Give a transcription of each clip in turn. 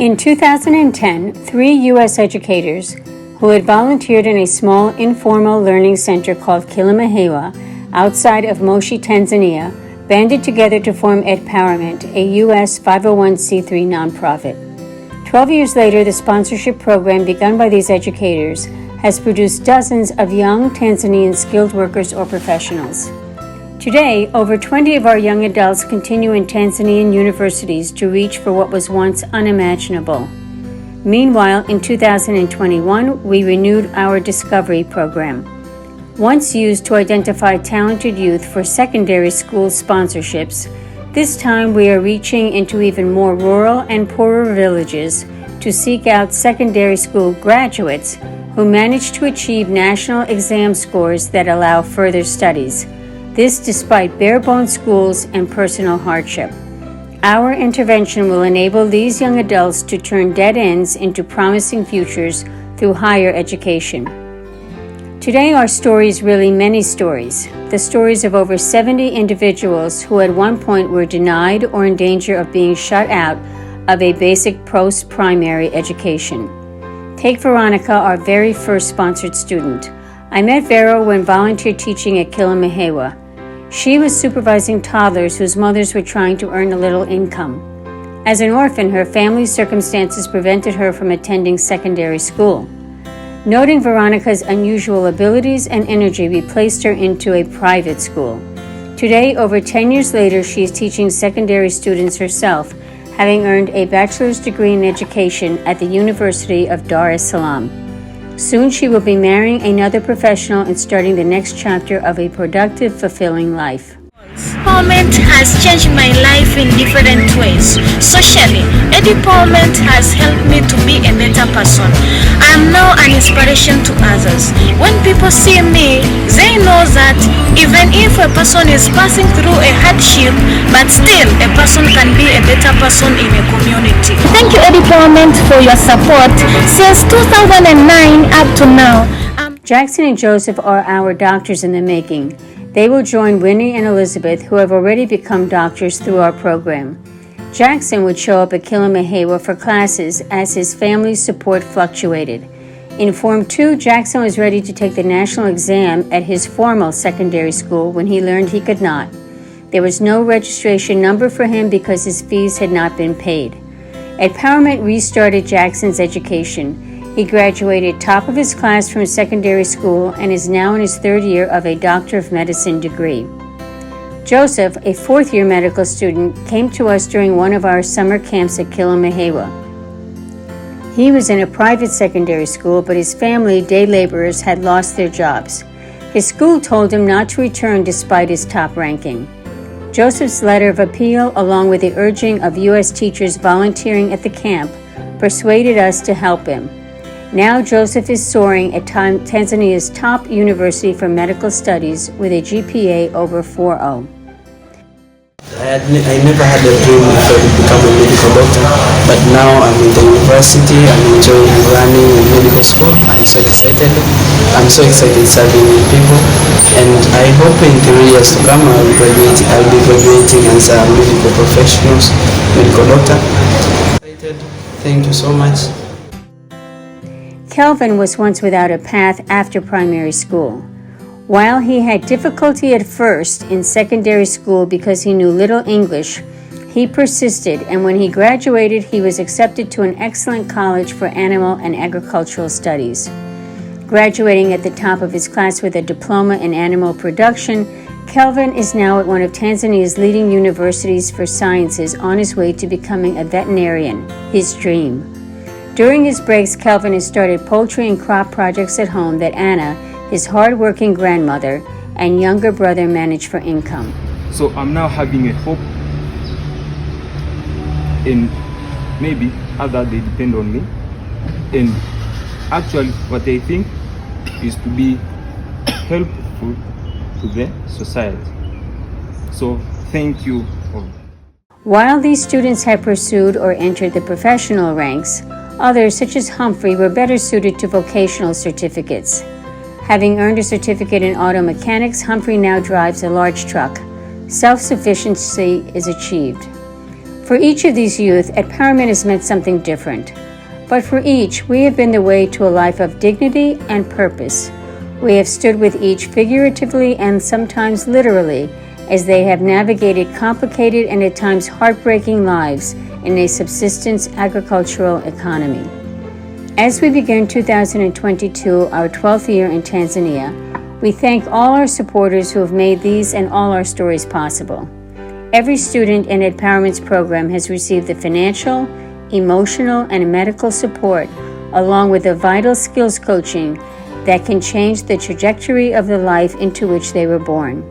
In 2010, 3 U.S. educators who had volunteered in a small informal learning center called Kilimahewa outside of Moshi, Tanzania, banded together to form EdPowerment, a U.S. 501c3 nonprofit. 12 years later, the sponsorship program begun by these educators has produced dozens of young Tanzanian skilled workers or professionals. Today, over 20 of our young adults continue in Tanzanian universities to reach for what was once unimaginable. Meanwhile, in 2021, we renewed our Discovery program. Once used to identify talented youth for secondary school sponsorships, this time we are reaching into even more rural and poorer villages to seek out secondary school graduates who manage to achieve national exam scores that allow further studies. This despite bare-bones schools and personal hardship. Our intervention will enable these young adults to turn dead ends into promising futures through higher education. Today, our story is really many stories. The stories of over 70 individuals who at one point were denied or in danger of being shut out of a basic post-primary education. Take Veronica, our very first sponsored student. I met Vero when volunteer teaching at Kilimahewa. She was supervising toddlers whose mothers were trying to earn a little income. As an orphan, her family's circumstances prevented her from attending secondary school. Noting Veronica's unusual abilities and energy, we placed her into a private school. Today, over 10 years later, she is teaching secondary students herself, having earned a bachelor's degree in education at the University of Dar es Salaam. Soon she will be marrying another professional and starting the next chapter of a productive, fulfilling life. EdPowerment has changed my life in different ways. Socially, EdPowerment has helped me to be a better person. I am now an inspiration to others. When people see me, they know that even if a person is passing through a hardship, but still a person can be a better person in a community. Thank you, EdPowerment, for your support since 2009 up to now. Jackson and Joseph are our doctors in the making. They will join Winnie and Elizabeth, who have already become doctors through our program. Jackson would show up at Kilimahewa for classes as his family's support fluctuated. In Form 2, Jackson was ready to take the national exam at his formal secondary school when he learned he could not. There was no registration number for him because his fees had not been paid. EdPowerment restarted Jackson's education. He graduated top of his class from secondary school and is now in his third year of a Doctor of Medicine degree. Joseph, a fourth-year medical student, came to us during one of our summer camps at Kilimahewa. He was in a private secondary school, but his family, day laborers, had lost their jobs. His school told him not to return despite his top ranking. Joseph's letter of appeal, along with the urging of U.S. teachers volunteering at the camp, persuaded us to help him. Now Joseph is soaring at Tanzania's top university for medical studies with a GPA over 4.0. I never had a dream before to become a medical doctor, but now I'm in the university, I'm enjoying running in medical school. I'm so excited. I'm so excited serving people, and I hope in 3 years to come I'll be graduating as a medical professional, medical doctor. Thank you so much. Kelvin was once without a path after primary school. While he had difficulty at first in secondary school because he knew little English, he persisted, and when he graduated, he was accepted to an excellent college for animal and agricultural studies. Graduating at the top of his class with a diploma in animal production, Kelvin is now at one of Tanzania's leading universities for sciences on his way to becoming a veterinarian, his dream. During his breaks, Kelvin has started poultry and crop projects at home that Anna, his hard-working grandmother, and younger brother manage for income. So I'm now having a hope, and maybe others, they depend on me. And actually what I think is to be helpful to the society. So thank you all. While these students have pursued or entered the professional ranks, others, such as Humphrey, were better suited to vocational certificates. Having earned a certificate in auto mechanics, Humphrey now drives a large truck. Self-sufficiency is achieved. For each of these youth, EdPowerment has meant something different. But for each, we have been the way to a life of dignity and purpose. We have stood with each figuratively and sometimes literally as they have navigated complicated and at times heartbreaking lives in a subsistence agricultural economy. As we begin 2022, our 12th year in Tanzania, we thank all our supporters who have made these and all our stories possible. Every student in EdPowerment's program has received the financial, emotional, and medical support, along with the vital skills coaching that can change the trajectory of the life into which they were born.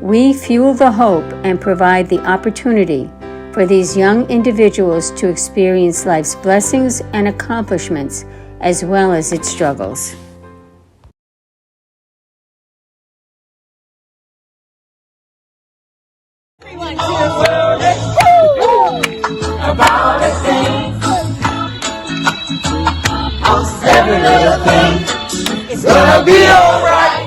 We fuel the hope and provide the opportunity for these young individuals to experience life's blessings and accomplishments as well as its struggles. About a thing, every little thing, it's gonna be alright.